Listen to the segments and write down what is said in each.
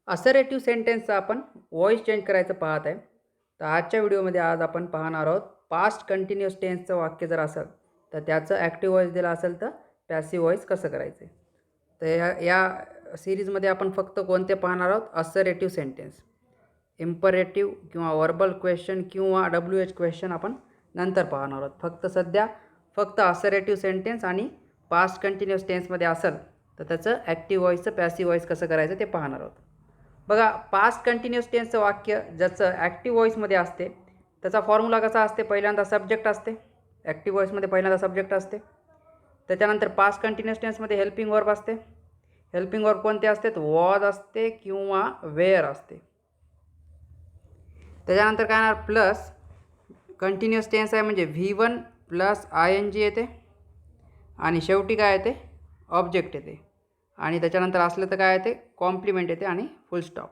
Assertive सेंटेन्सचं आपण voice change करायचं पाहत आहे. तर आजच्या व्हिडिओमध्ये आज आपण पाहणार आहोत पास्ट कंटिन्युअस टेन्सचं वाक्य जर असेल तर त्याचं ॲक्टिव्ह व्हॉइस दिला असेल तर पॅसिव्ह व्हॉइस कसं करायचं. तर या सिरीजमध्ये आपण फक्त कोणते पाहणार आहोत? Assertive sentence. इम्परेटिव्ह किंवा वर्बल क्वेश्चन किंवा WH क्वेश्चन आपण नंतर पाहणार आहोत. फक्त असर्टिव्ह सेंटेन्स आणि पास्ट कंटिन्युअस टेन्समध्ये असेल तर त्याचं ॲक्टिव्ह व्हॉइसचं पॅसिव्ह व्हॉइस कसं करायचं ते पाहणार आहोत. बघा, पास्ट कंटिन्युअस टेन्सचं वाक्य ज्याचं ॲक्टिव्ह व्हॉइसमध्ये असते त्याचा फॉर्म्युला कसा असते? पहिल्यांदा सब्जेक्ट असते. ॲक्टिव्ह व्हॉइसमध्ये पहिल्यांदा सब्जेक्ट असते. त्याच्यानंतर पास्ट कंटिन्युअस टेन्समध्ये हेल्पिंग वर्ब असते. हेल्पिंग वर्ब कोणते असतात? वॉज असते किंवा वेअर असते. त्याच्यानंतर काय येणार? प्लस कंटिन्युअस टेन्स आहे म्हणजे V1 प्लस ING येते आणि शेवटी काय येते? ऑब्जेक्ट येते. आणि त्याच्यानंतर असलं तर काय येते? कॉम्प्लिमेंट येते आणि फुल स्टॉप.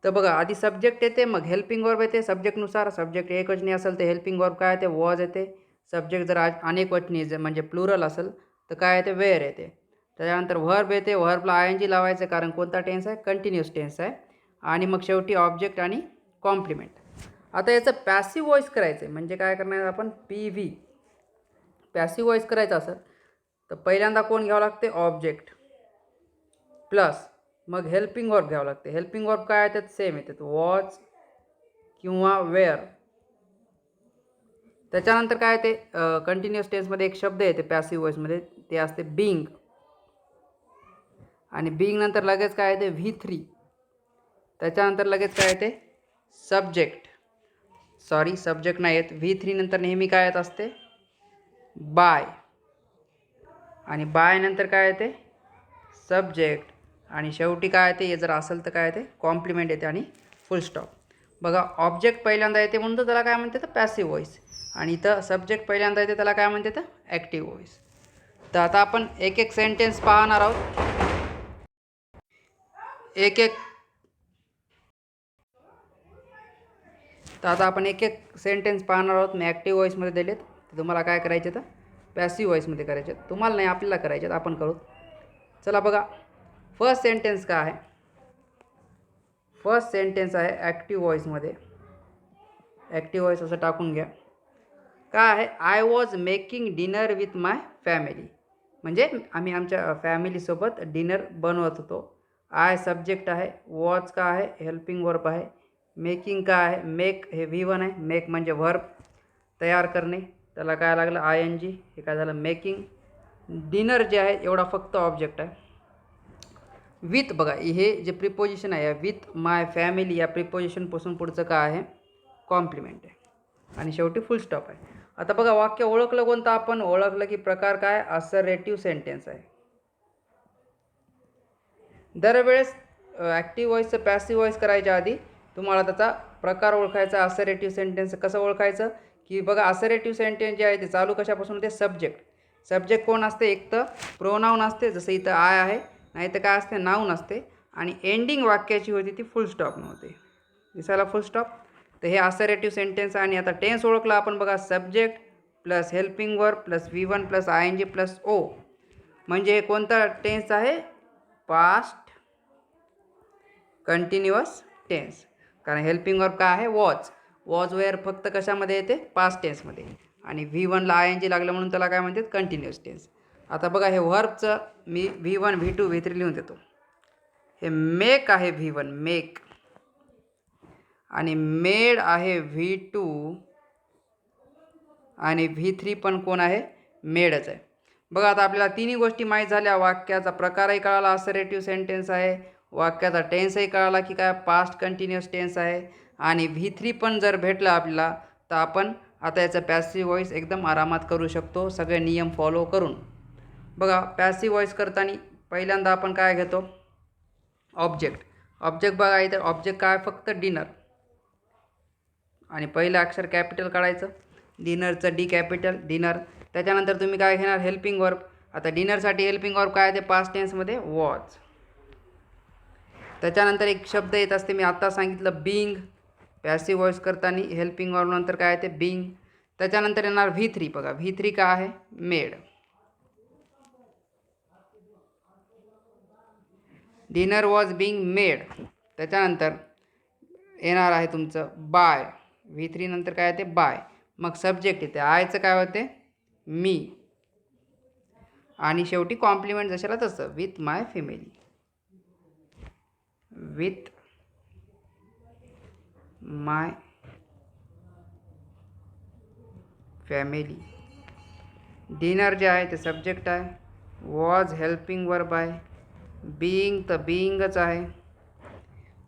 तर बघा, आधी सब्जेक्ट येते, मग हेल्पिंग वर्ब येते. सब्जेक्टनुसार सब्जेक्ट एकवचनी असेल तर हेल्पिंग वर्ब काय येते? वॉज येते. सब्जेक्ट जर अनेकवचनी म्हणजे प्लुरल असेल तर काय येते? वेअर येते. त्याच्यानंतर व्हर्ब येते. व्हर्बला ING लावायचं कारण कोणता टेन्स आहे? कंटिन्युअस टेन्स आहे. आणि मग शेवटी ऑब्जेक्ट आणि कॉम्प्लिमेंट. आता याचं पॅसिव्ह व्हॉइस करायचं आहे म्हणजे काय करणार आपण? PV. पॅसिव्ह व्हॉइस करायचं असेल तर पहिल्यांदा कोण घ्यावं लागते? ऑब्जेक्ट प्लस मग हेल्पिंग वर्ब घ्यावं लागते. हेल्पिंग वर्ब काय येतात? सेम येतात, वॉच किंवा वेअर. त्याच्यानंतर काय येते? कंटिन्युअस टेन्समध्ये एक शब्द येते पॅसिव्ह व्हॉइसमध्ये, ते असते बिंग. आणि बिंग नंतर लगेच काय येते? V3. त्याच्यानंतर लगेच काय येते? सब्जेक्ट. सब्जेक्ट नाही येत. V3 नंतर नेहमी काय येत असते? बाय. आणि बाय नंतर काय येते? सब्जेक्ट. आणि शेवटी काय येते? हे जर असेल तर काय येते? कॉम्प्लिमेंट येते आणि फुल स्टॉप. बघा, ऑब्जेक्ट पहिल्यांदा येते म्हणून तर त्याला काय म्हणते? तर पॅसिव्ह व्हॉइस. आणि इथं सब्जेक्ट पहिल्यांदा येते त्याला काय म्हणते? तर ॲक्टिव्ह व्हॉइस. तर आता आपण एक एक सेंटेन्स पाहणार आहोत. एक एक सेंटेन्स पाहणार आहोत. मी ॲक्टिव्ह व्हॉइसमध्ये दिलेत, तर तुम्हाला काय करायचे? तर पॅसिव्ह व्हॉइसमध्ये करायचे. तुम्हाला नाही, आपल्याला करायचे, आपण करू. चला बघा, फर्स्ट सेंटेन्स काय आहे? फर्स्ट सेंटेन्स आहे ॲक्टिव्ह व्हॉइसमध्ये. ॲक्टिव्ह व्हॉइस असं टाकून घ्या. काय आहे? I was making dinner with my family. म्हणजे आम्ही आमच्या फॅमिलीसोबत डिनर बनवत होतो. आय सब्जेक्ट आहे. वॉज का आहे? हेल्पिंग वर्ब आहे. मेकिंग का आहे? मेक हे V1 आहे. मेक म्हणजे व्हर्ब, तयार करणे. त्याला काय लागलं? ING. हे काय झालं? मेकिंग. डिनर जे आहे एवढा फक्त ऑब्जेक्ट आहे. विथ बघा, हे जे प्रिपोजिशन आहे विथ माय फॅमिली या प्रिपोजिशनपासून पुढचं काय आहे? कॉम्प्लिमेंट आहे. आणि शेवटी फुल स्टॉप आहे. आता बघा, वाक्य ओळखलं कोणतं? आपण ओळखलं की प्रकार काय? असर्टिव्ह सेंटेन्स आहे. दरवेळेस ॲक्टिव्ह व्हॉइसचं पॅसिव्ह व्हॉइस करायच्या आधी तुम्हाला त्याचा प्रकार ओळखायचा. असर्टिव्ह सेंटेन्स कसं ओळखायचं? की बघा, असर्टिव्ह सेंटेन्स जे आहे ते चालू कशापासून होते? सब्जेक्ट. सब्जेक्ट कोण असते? एक तर प्रोनाऊन असते, जसं इथं आय आहे, नाही तर काय असते? नाऊन असते. आणि एंडिंग वाक्याची होती ती फुल स्टॉप नव्हते. दिसायला फुल स्टॉप. तर हे असर्टिव्ह सेंटेन्स आहे. आणि आता टेन्स ओळखला आपण. बघा, subject plus helping verb plus V1 plus ING plus O. म्हणजे कोणता टेन्स आहे? Past continuous tense. कारण हेल्पिंग वर्ब काय आहे? वॉज. वॉज वेअर फक्त कशामध्ये येते? पास्ट टेन्समध्ये. आणि V1ला ING लागलं म्हणून त्याला काय म्हणतात? Continuous tense. आता बघा, हे व्हर्बचं मी V1 V2 V3 लिहून देतो. हे मेक आहे V1, मेक. आणि मेड आहे V2. आणि V3 पण कोण आहे? मेडच आहे. बघा, आता आपल्याला तिन्ही गोष्टी माहीत झाल्या. वाक्याचा प्रकारही कळाला, असर्टिव्ह सेंटेन्स आहे. वाक्याचा टेन्सही कळाला की काय? पास्ट कंटिन्युअस टेन्स आहे. आणि V3 पण जर भेटलं आपल्याला तर आपण आता याचं पॅसिव्ह व्हॉइस एकदम आरामात करू शकतो, सगळे नियम फॉलो करून. बघा, पॅसिव्ह व्हॉइस करताना पहिल्यांदा आपण काय घेतो? ऑब्जेक्ट. ऑब्जेक्ट बघा, इथं ऑब्जेक्ट काय? फक्त डिनर. आणि पहिलं अक्षर कॅपिटल काढायचं. डिनरचं D कॅपिटल, डिनर. त्याच्यानंतर तुम्ही काय घेणार? Helping verb. आता डिनरसाठी हेल्पिंग वर्ब काय आहे? ते पास्ट टेन्समध्ये वॉज. त्याच्यानंतर एक शब्द येत असते, मी आत्ता सांगितलं, बिंग. पॅसिव्ह व्हॉइस करताना हेल्पिंग वर्ब नंतर काय येते? बिंग. त्याच्यानंतर येणार V3. बघा, V3 काय आहे? Made. Dinner was being made. त्याच्यानंतर येणार आहे तुमचं बाय. V3 नंतर काय येते बाय. मग सब्जेक्ट येते आयचं काय होते मी. आणि शेवटी कॉम्प्लिमेंट जशाला तसं with my family. With my family. Dinner जे आहे ते सब्जेक्ट आहे. वॉज हेल्पिंग वर्ब आहे. बीइंग तर बीइंगच आहे.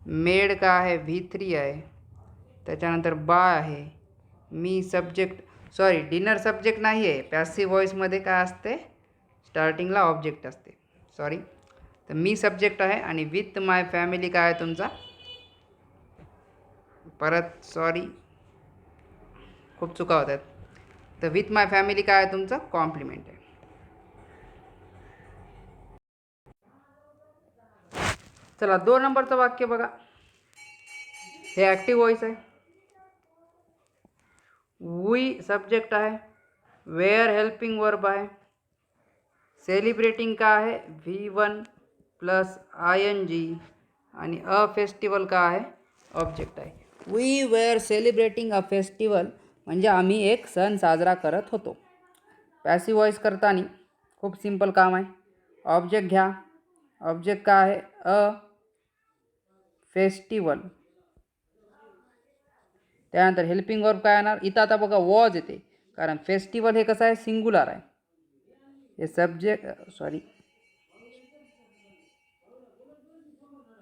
मेड का आहे V3 आहे. त्याच्यानंतर बाय आहे. मी सब्जेक्ट सॉरी डिनर सब्जेक्ट नाही आहे. पॅसिव्ह व्हॉईसमध्ये काय असते स्टार्टिंगला ऑब्जेक्ट असते. सॉरी तर मी सब्जेक्ट आहे आणि विथ माय फॅमिली काय आहे तुमचा परत सॉरी खूप चुका होत आहेत. तर विथ माय फॅमिली काय आहे तुमचं कॉम्प्लिमेंट आहे. चला 2 नंबरचं वाक्य बघा. हे ॲक्टिव्ह व्हॉईस आहे. वी सब्जेक्ट आहे. वेअर हेल्पिंग वर्ब आहे. सेलिब्रेटिंग का आहे V1 प्लस ING आणि अ फेस्टिवल का आहे ऑब्जेक्ट आहे. We were celebrating a festival म्हणजे आम्ही एक सण साजरा करत होतो. पॅसिव्ह व्हॉईस करताना खूप सिंपल काम आहे. ऑब्जेक्ट घ्या. ऑब्जेक्ट का आहे अ फेस्टिवल. त्यानंतर हेल्पिंग वर्ब काय येणार इथं आता बघा वॉज येते कारण फेस्टिवल हे कसं आहे सिंग्युलर आहे. हे सब्जेक्ट सॉरी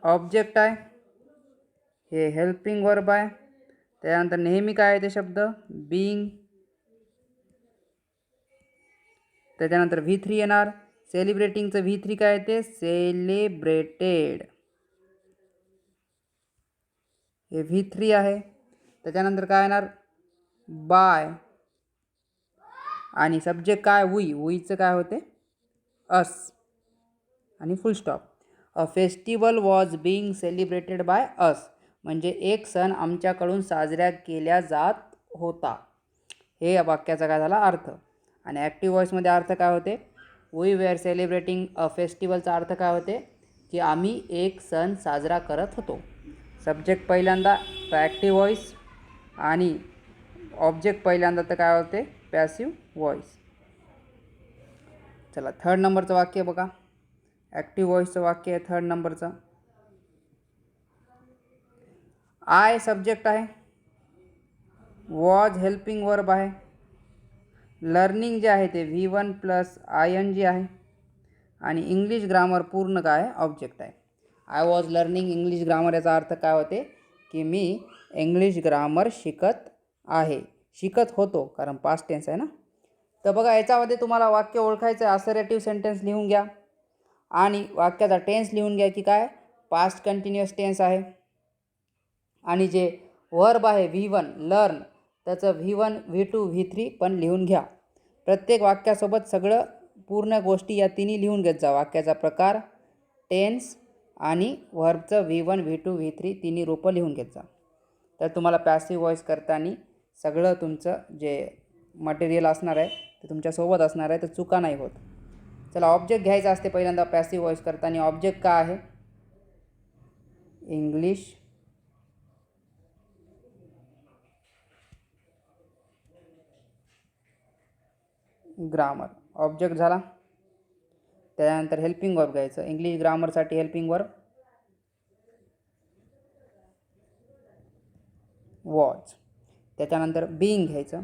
ऑब्जेक्ट आहे. हे हेल्पिंग वर्ब आहे. त्यानंतर नेहमी काय आहे ते शब्द बीइंग. त्याच्यानंतर V3 येणार. सेलिब्रेटिंगचं V3 काय येते सेलिब्रेटेड. हे V3 आहे. त्याच्यानंतर काय येणार बाय आणि सब्जेक्ट काय वुईचं काय होते अस आणि फुल stop. A festival was being celebrated by us म्हणजे एक सण आमच्याकडून साजरा केला जात होता. हे वाक्याचा काय झाला अर्थ. आणि ॲक्टिव्ह व्हॉईसमध्ये अर्थ काय होते वी वेअर सेलिब्रेटिंग अ फेस्टिवलचा अर्थ काय होते की आम्ही एक सण साजरा करत होतो. सब्जेक्ट पहिल्यांदा ॲक्टिव्ह व्हॉईस आणि ऑब्जेक्ट पहिल्यांदा तर काय होते पॅसिव्ह व्हॉईस. चला 3rd नंबरचं वाक्य बघा. ॲक्टिव्ह व्हॉईसचं वाक्य आहे 3rd नंबरचं. आय सब्जेक्ट आहे. वॉज हेल्पिंग वर्ब आहे. लर्निंग जे आहे ते V1 प्लस ING आहे. आणि इंग्लिश ग्रामर पूर्ण काय आहे ऑब्जेक्ट आहे. I was learning English grammar याचा अर्थ काय होते की मी इंग्लिश ग्रामर शिकत आहे. शिकत होतो कारण पास्ट टेन्स आहे ना. तर बघा याच्यामध्ये तुम्हाला वाक्य ओळखायचं आहे. असर्टिव्ह सेंटेन्स लिहून घ्या आणि वाक्याचा टेन्स लिहून घ्या की काय पास्ट कंटिन्युअस टेन्स आहे. आणि जे वर्ब आहे V1 लर्न त्याचं V1 V2 V3 पण लिहून घ्या. प्रत्येक वाक्यासोबत सगळं पूर्ण गोष्टी या तिन्ही लिहून घेत जा. वाक्याचा प्रकार टेन्स आणि वर्बचं V1 V2 V3 तिन्ही रूपं लिहून घेत जा. तर तुम्हाला पॅसिव्ह व्हॉईस करताना सगळं तुमचं जे मटेरियल असणार आहे ते तुमच्यासोबत असणार आहे तर चुका नाही होत. चला ऑब्जेक्ट घ्यायचा असते पहिल्यांदा पॅसिव्ह व्हॉईस करताना. ऑब्जेक्ट काय आहे इंग्लिश ग्रामर ऑब्जेक्ट झाला. त्यानंतर हेल्पिंग वर्ब घ्यायचं. इंग्लिश ग्रामरसाठी हेल्पिंग वर्ब वॉज. त्याच्यानंतर बीइंग घ्यायचं.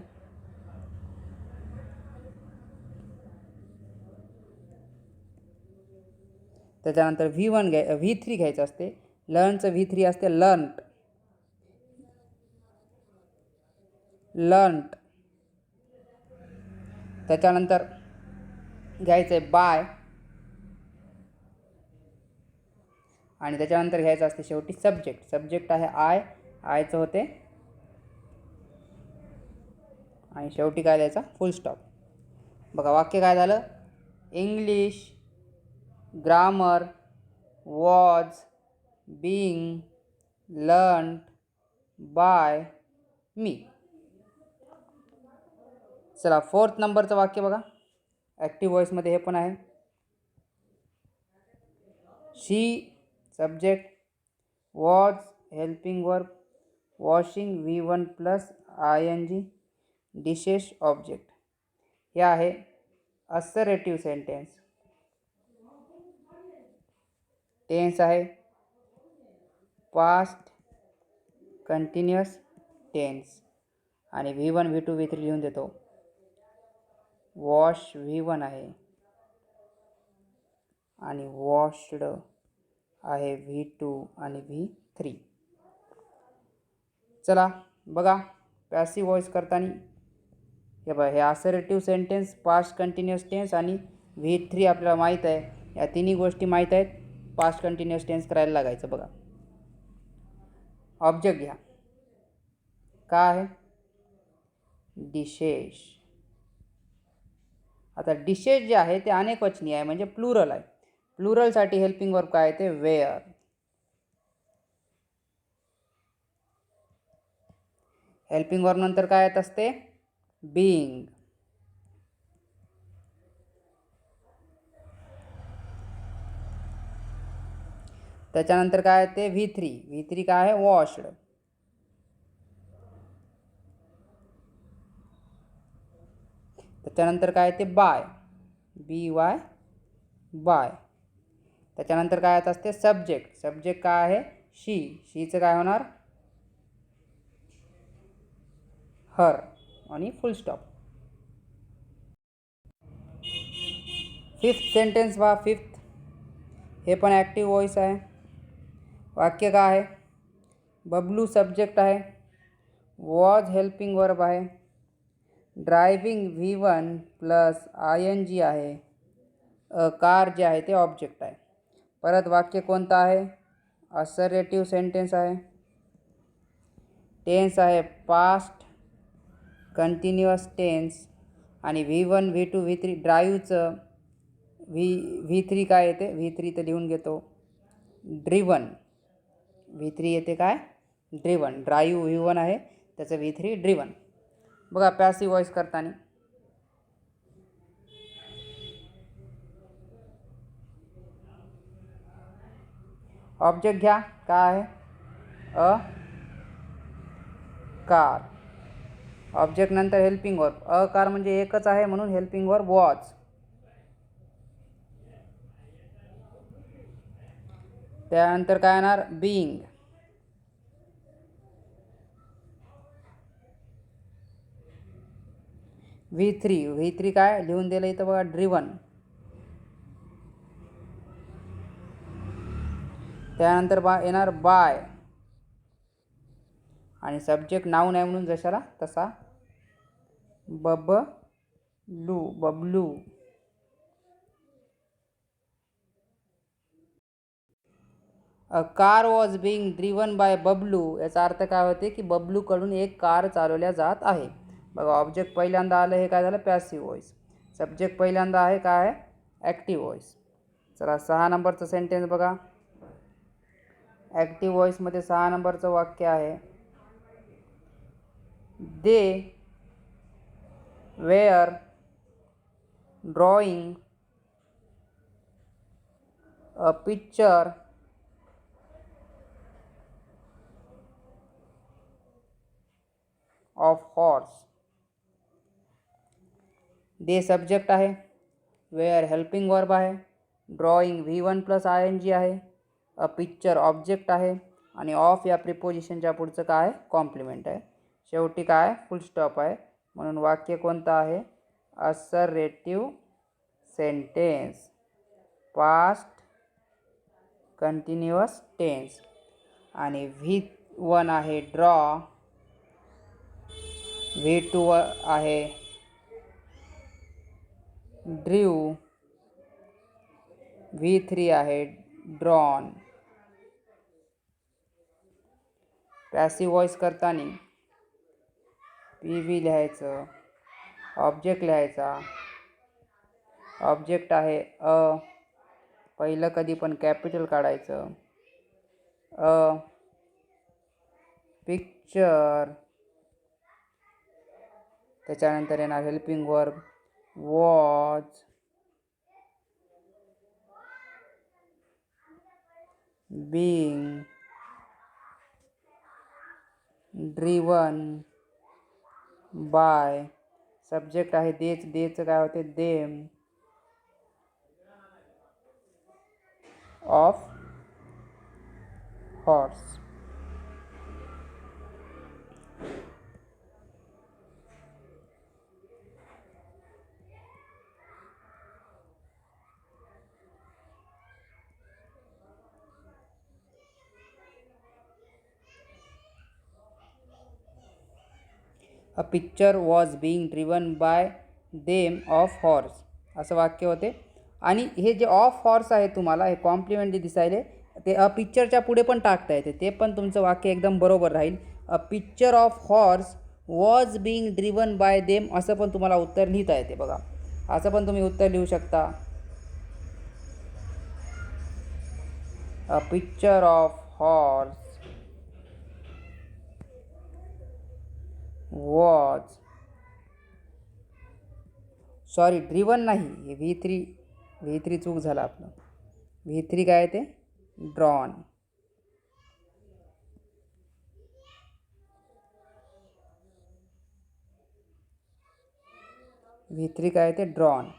त्याच्यानंतर V3 घ्यायचं असते. लर्नचं V3 असते लर्नड. त्याच्यानंतर घ्यायचं आहे बाय आणि त्याच्यानंतर घ्यायचं असते शेवटी सब्जेक्ट आहे आयचं होते आणि शेवटी काय द्यायचा फुल स्टॉप. बघा वाक्य काय झालं English grammar was being learned by me. चला 4th नंबरचं वाक्य बघा. ॲक्टिव्ह व्हॉईसमध्ये हे पण आहे. She subject was helping verb washing V1 plus ING dishes object. हे आहे असर्टिव्ह सेंटेन्स. टेन्स आहे पास्ट कंटिन्युअस टेन्स आणि V1 V2 V3 लिहून देतो. वॉश V1 आहे आणि वॉश्ड आहे V2 आणि V3. चला बघा पॅसिव्ह व्हॉइस करताना हे बघा, हे assertive sentence, past continuous tense आणि V3 आपल्याला माहीत आहे. या तिन्ही गोष्टी माहीत आहेत. पास्ट कंटिन्युअस टेन्स करायला लागायचं. बघा ऑब्जेक्ट घ्या. काय आहे? डिशेस. आता डिशेस जे आहे ते अनेकवचनी आहे म्हणजे प्लुरल आहे. प्लुरलसाठी हेल्पिंग वर्ब काय आहे ते वेअर. हेल्पिंग वर्ब नंतर काय येत असते? बीइंग. त्याच्यानंतर काय आहे ते V3 काय आहे? वॉश्ड. त्याच्यानंतर काय ते बाय BY बाय. त्याच्यानंतर काय येत असते? सब्जेक्ट काय आहे? शीचं काय होणार? हर आणि फुल स्टॉप. फिफ्थ सेंटेन्स पहा. फिफ्थ हे पण ॲक्टिव्ह व्हॉइस आहे. वाक्य काय आहे? बबलू सब्जेक्ट आहे, वॉज हेल्पिंग वर्ब आहे, ड्रायव्हिंग V1 प्लस ING आहे, कार जे आहे ते ऑब्जेक्ट आहे. परत वाक्य कोणतं आहे? असर्टिव्ह सेंटेन्स आहे. टेन्स आहे पास्ट कंटिन्युअस टेन्स आणि V1 V2 V3 ड्राईव्हचं V3 काय येते? V3 तर लिहून घेतो ड्रिवन. V3 येते काय? ड्रिवन. ड्राईव्ह V1 आहे, त्याचं V3 ड्रिवन. बघा पॅसिव्ह व्हॉइस करताना ऑब्जेक्ट घ्या. काय आहे? A car. ऑब्जेक्ट नंतर हेल्पिंग वर्ब. अ कार म्हणजे एकच आहे म्हणून हेल्पिंग वर्ब वॉज. त्यानंतर काय येणार? बीइंग. V3 काय लिहून दिलं इथं बघा? ड्रिवन. त्यानंतर येणार बाय आणि सब्जेक्ट नाऊन आहे म्हणून जशाला तसा Bablu. A car was being driven bye Bablu. याचा अर्थ काय होते की बबलूकडून एक कार चालवल्या जात आहे. बघा ऑब्जेक्ट पहिल्यांदा आलं, हे काय झालं? Passive voice. सब्जेक्ट पहिल्यांदा आहे काय आहे? Active voice. चला 6 नंबरचं सेंटेन्स बघा. ॲक्टिव्ह व्हॉइसमध्ये 6 नंबरचं वाक्य आहे they were drawing a picture of horse. They subject आहे, वेअर हेल्पिंग वर्ब आहे, ड्रॉइंग V1 प्लस ING आहे, अ पिक्चर ऑब्जेक्ट आहे आणि ऑफ या प्रिपोजिशनच्या पुढचं काय आहे? कॉम्प्लिमेंट आहे. शेवटी काय? फुल स्टॉप आहे. म्हणून वाक्य कोणतं आहे? Assertive sentence, past continuous tense आणि V1 आहे ड्रॉ, V2 आहे ड्रीव, V3 आहे ड्रॉन. पॅसिव्ह व्हॉइस करताना PV लिहायचं, ऑब्जेक्ट लिहायचा. ऑब्जेक्ट आहे अ, पहिलं कधी पण कॅपिटल काढायचं. A picture. त्याच्यानंतर येणार helping verb was. being driven by, subject आहे देचं काय होते them of horse. A picture was being driven by them of horse, असं वाक्य होते. आणि हे जे ऑफ हॉर्स आहे तुम्हाला हे कॉम्प्लिमेंट जे दिसायले ते अ पिक्चरच्या पुढे पण टाकता येते, ते पण तुमचं वाक्य एकदम बरोबर राहील. A picture of horse was being driven by them असं पण तुम्हाला उत्तर लिहिता येते बघा. असं पण तुम्ही उत्तर लिहू शकता. A picture of horse was, sorry driven नाही, V3 चूक झाला आपलं. V3 काय ते ड्रॉन. V3 काय ते drawn.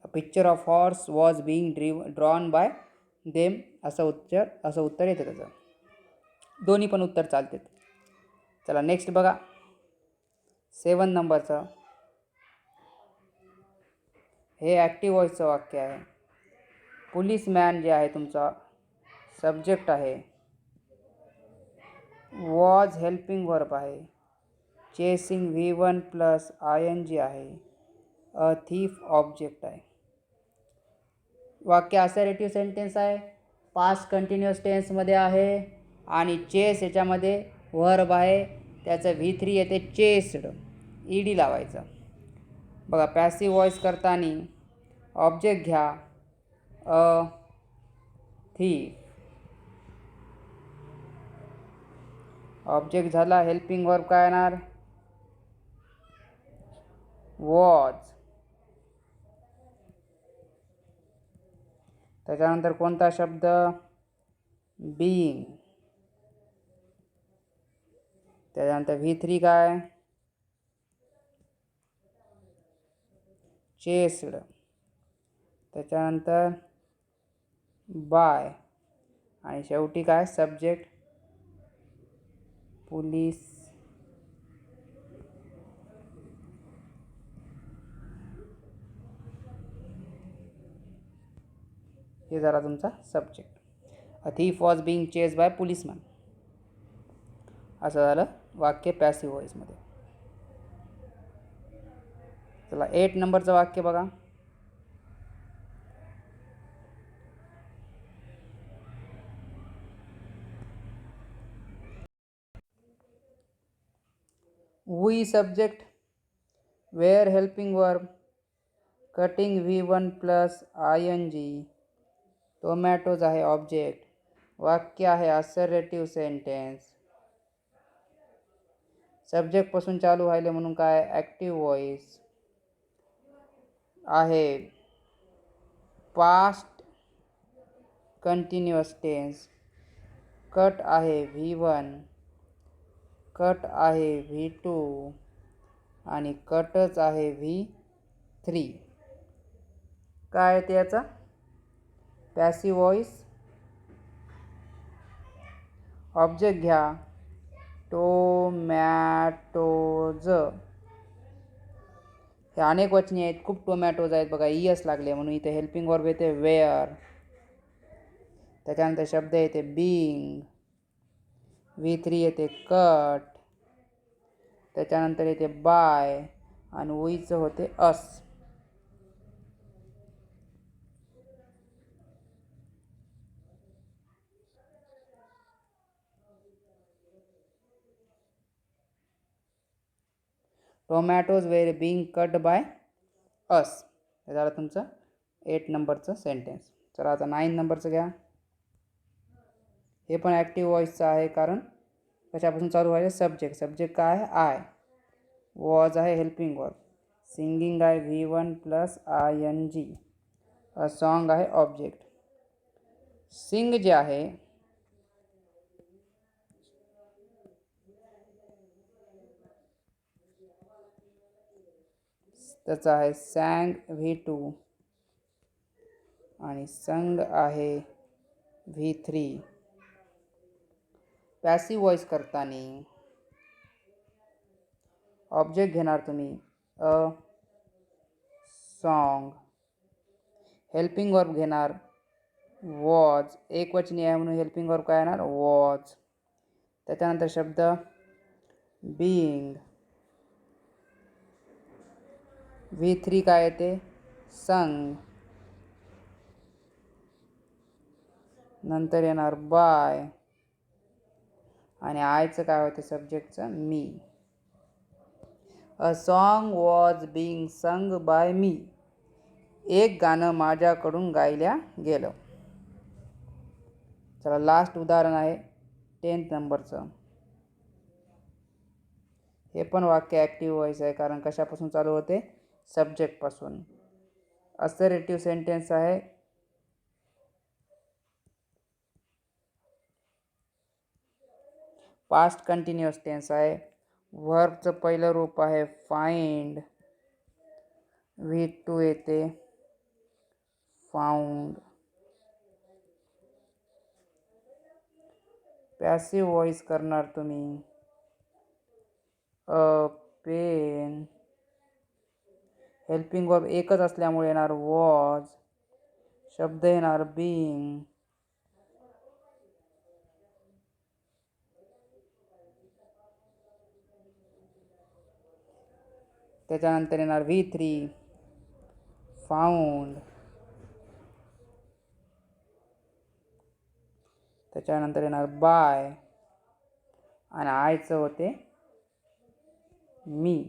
A picture of horse was being drawn by them असं उत्तर येतं त्याचं. दोन्ही पण उत्तर चालतात. चला नेक्स्ट बघा 7 नंबरचं. हे ॲक्टिव्ह व्हॉइसचं वाक्य आहे. पोलीसमॅन जे आहे तुमचा सब्जेक्ट आहे, वॉज हेल्पिंग वर्ब आहे, चेसिंग V1 प्लस ING आहे, अ थीफ ऑब्जेक्ट आहे. वाक्य असर्टिव्ह सेंटेन्स आहे, पास्ट कंटिन्युअस टेन्समध्ये आहे आणि चेस याच्यामध्ये वर्ब आहे. त्याचं V3 येते चेस्ड, ED लावायचं. बघा पॅसिव्ह व्हॉइस करताना ऑब्जेक्ट घ्या अ थीफ, ऑब्जेक्ट झाला हेल्पिंग वर्ब काय येणार वॉज. त्याच्यानंतर कोणता शब्द बीइंग. त्याच्यानंतर V3 काय चेस्ड. त्याच्यानंतर बाय आणि शेवटी काय सब्जेक्ट पोलीस. हे झाला तुमचा subject. A thief was being chased by policeman, असं झालं वाक्य पॅसिव्ह व्हॉइसमध्ये. चला 8 नंबरचं वाक्य बघा. We subject, were helping verb, cutting V1 plus ING, tomatoes आहे ऑब्जेक्ट, वाक्य आहे असर्टिव्ह सेंटेन्स, सब्जेक्टपासून चालू व्हायले म्हणून काय ॲक्टिव्ह व्हॉइस आहे, पास्ट कंटिन्युअस टेन्स, कट आहे V1, कट आहे V2 आणि कटच आहे V3. काय ते याचा पॅसिव्ह व्हॉइस. ऑब्जेक्ट घ्या टोमॅटोज, हे अनेक वचनी आहेत, खूप टोमॅटोज आहेत बघा, ES लागले म्हणून इथे हेल्पिंग वर्ब येते वेअर. त्याच्यानंतर शब्द येते बीइंग, V3 येते कट, त्याच्यानंतर येते बाय आणि उईचं होते us. Tomatoes were being cut by us. हे झालं तुमचं 8 नंबरचं सेंटेन्स. चला आता 9 नंबरचं घ्या. हे पण ॲक्टिव्ह वॉईसचं आहे, कारण कशापासून चालू आहे? सब्जेक्ट. सब्जेक्ट काय आहे? आय. वॉज आहे हेल्पिंग वर्ब. सिंगिंग आहे V1 plus ING. A song आहे ऑब्जेक्ट. सिंग जे आहे त्याचं आहे सॅंग V2 आणि संग आहे V3. पॅसिव्ह वॉइस करताना ऑब्जेक्ट घेणार तुम्ही अ सॉन्ग. हेल्पिंग वर्ब घेणार वॉज. एकवचनी आहे म्हणून हेल्पिंग वर्ब काय येणार? वॉज. त्याच्यानंतर शब्द बीइंग. V3 काय येते? संग. नंतर येणार बाय आणि आयचं काय होते? सब्जेक्टचं me. A song was being sung by me. एक गाणं माझ्याकडून गायल्या गेलं. चला लास्ट उदाहरण आहे 10th नंबरचं. हे पण वाक्य ॲक्टिव्ह वॉइस आहे, कारण कशापासून चालू होते? सब्जेक्टपासून. असर्टिव्ह सेंटेन्स आहे. पास्ट कंटिन्युअस टेन्स आहे. वर्बचं पहिलं रूप आहे फाइंड. V2 येते फाउंड. पॅसिव्ह वॉइस करणार तुम्ही अ पेन. हेल्पिंग वर्ब एकच असल्यामुळे येणार वॉज. शब्द येणार बीइंग. त्याच्यानंतर येणार V3 फाउंड. त्याच्यानंतर येणार बाय आणि आयचं होते मी.